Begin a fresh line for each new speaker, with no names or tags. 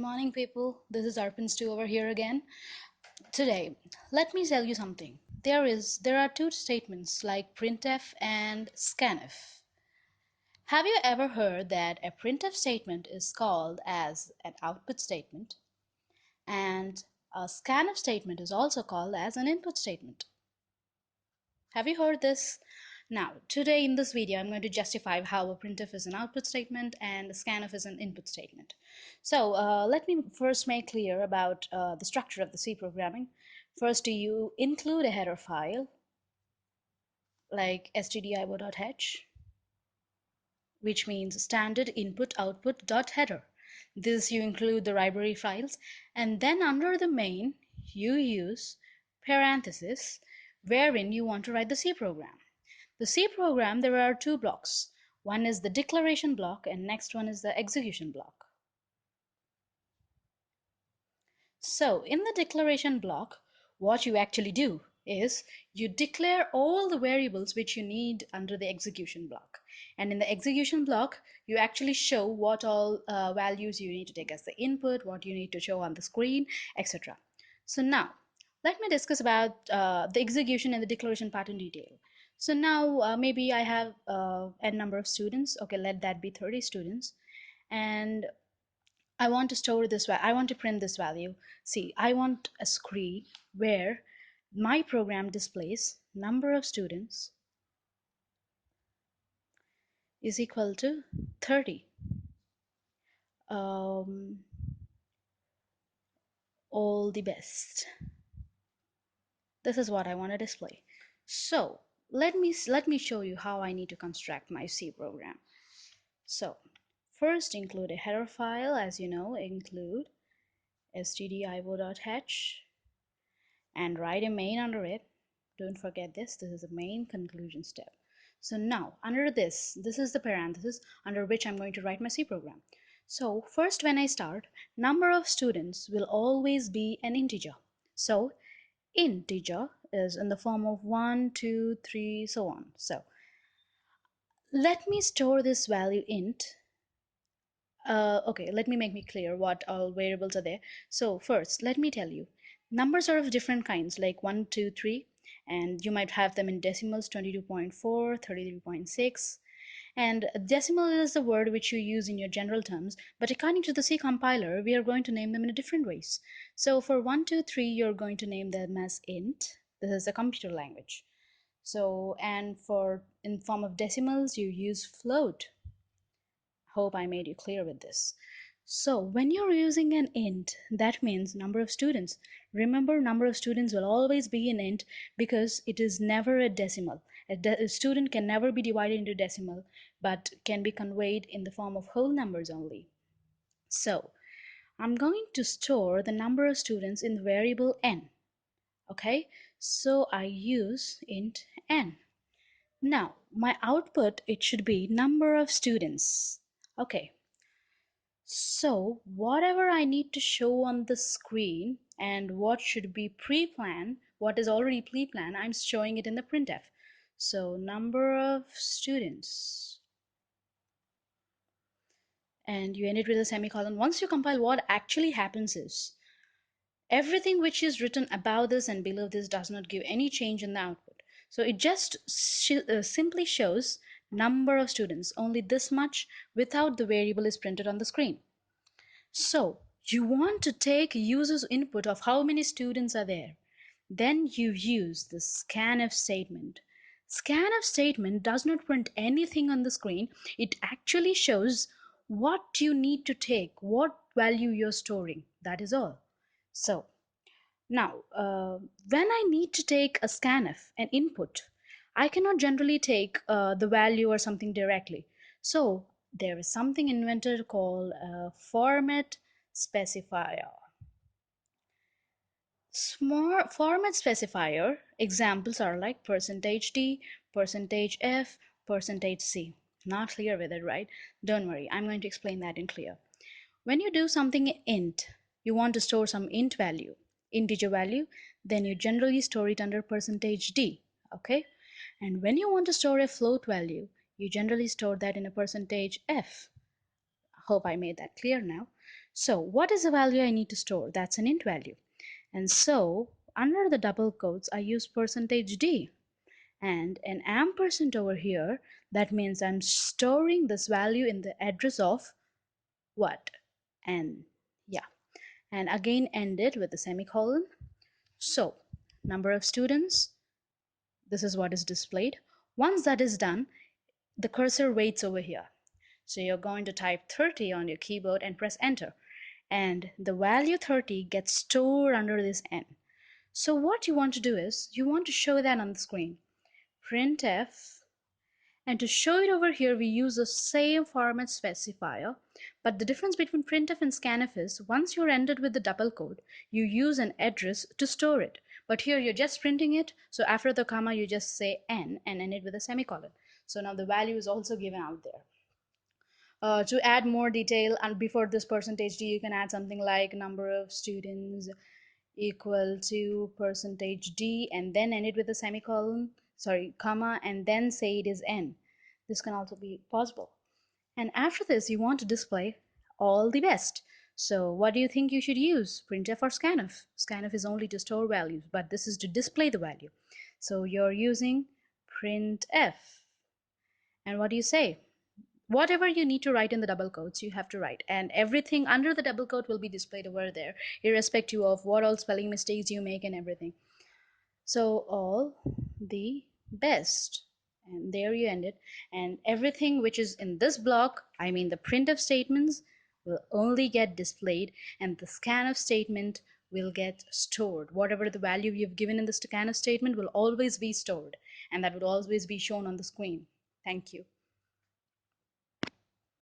Morning, people. This is Arpin over here again. Today, let me tell you something. There are two statements like printf and scanf. Have you ever heard that a printf statement is called as an output statement and a scanf statement is also called as an input statement? Have you heard this? Now, today in this video, I'm going to justify how a printf is an output statement and a scanf is an input statement. So let me first make clear about the structure of the C programming. First, you include a header file like stdio.h, which means standard input output dot header. This you include the library files, and then under the main, you use parenthesis wherein you want to write the C program. The C program, there are two blocks. One is the declaration block and next one is the execution block. So in the declaration block, what you actually do is you declare all the variables which you need under the execution block. And in the execution block, you actually show what all values you need to take as the input, what you need to show on the screen, etc. So now, let me discuss about the execution and the declaration part in detail. So now maybe I have a number of students. Okay, let that be 30 students. And I want to store this, I want to print this value. See, I want a screen where my program displays number of students is equal to 30. Um, all the best. This is what I want to display. So let me show you how I need to construct my C program. So first include a header file, as you know, include stdio.h and write a main under it. Don't forget this is the main conclusion step. So now under this is the parenthesis under which I'm going to write my C program. So first, when I start, number of students will always be an integer. So integer is in the form of 1, 2, 3, so on. So let me store this value int. Okay, let me make me clear what all variables are there. So first, let me tell you, numbers are of different kinds, like 1, 2, 3, and you might have them in decimals, 22.4, 33.6. And decimal is the word which you use in your general terms, but according to the C compiler, we are going to name them in different ways. So for 1, 2, 3, you're going to name them as int. This is a computer language. So, and for in form of decimals, you use float. Hope I made you clear with this. So when you're using an int, that means number of students. Remember, number of students will always be an int because it is never a decimal. A student can never be divided into decimal, but can be conveyed in the form of whole numbers only. So I'm going to store the number of students in the variable n. Okay, so I use int n. Now my output, it should be number of students. Okay, so whatever I need to show on the screen and what should be pre-planned, what is already pre-planned, I'm showing it in the printf. So number of students, and you end it with a semicolon. Once you compile, what actually happens is everything which is written above this and below this does not give any change in the output. So it just simply shows number of students, only this much, without the variable is printed on the screen. So you want to take user's input of how many students are there. Then you use the scanf statement. Scanf statement does not print anything on the screen. It actually shows what you need to take, what value you're storing. That is all. So now, when I need to take a scanf, an input, I cannot generally take the value or something directly. So there is something invented called a format specifier. Small format specifier examples are like %d, %f, %c. Not clear with it, right? Don't worry, I'm going to explain that in clear. When you do something int, you want to store some int value, integer value, then you generally store it under %d, okay? And when you want to store a float value, you generally store that in a %f. Hope I made that clear now. So what is the value I need to store? That's an int value. And so under the double quotes, I use %d and an ampersand over here. That means I'm storing this value in the address of what? N. Yeah. And again end it with a semicolon. So number of students, this is what is displayed. Once that is done, the cursor waits over here. So you're going to type 30 on your keyboard and press enter. And the value 30 gets stored under this N. So what you want to do is, you want to show that on the screen. Printf, and to show it over here, we use the same format specifier, but the difference between printf and scanf is once you're ended with the double quote, you use an address to store it. But here you're just printing it, so after the comma you just say n and end it with a semicolon. So now the value is also given out there. To add more detail, and before this %d, you can add something like number of students equal to %d and then end it with a semicolon, sorry, comma, and then say it is n. This can also be possible. And after this, you want to display all the best. So what do you think you should use, printf or scanf? Scanf is only to store values, but this is to display the value. So you're using printf. And what do you say? Whatever you need to write in the double quotes, you have to write, and everything under the double quote will be displayed over there, irrespective of what all spelling mistakes you make and everything. So all the best, and there you end it. And everything which is in this block, I mean the printf statements, will only get displayed, and the scanf statement will get stored. Whatever the value you've given in the scanf statement will always be stored, and that would always be shown on the screen. Thank you.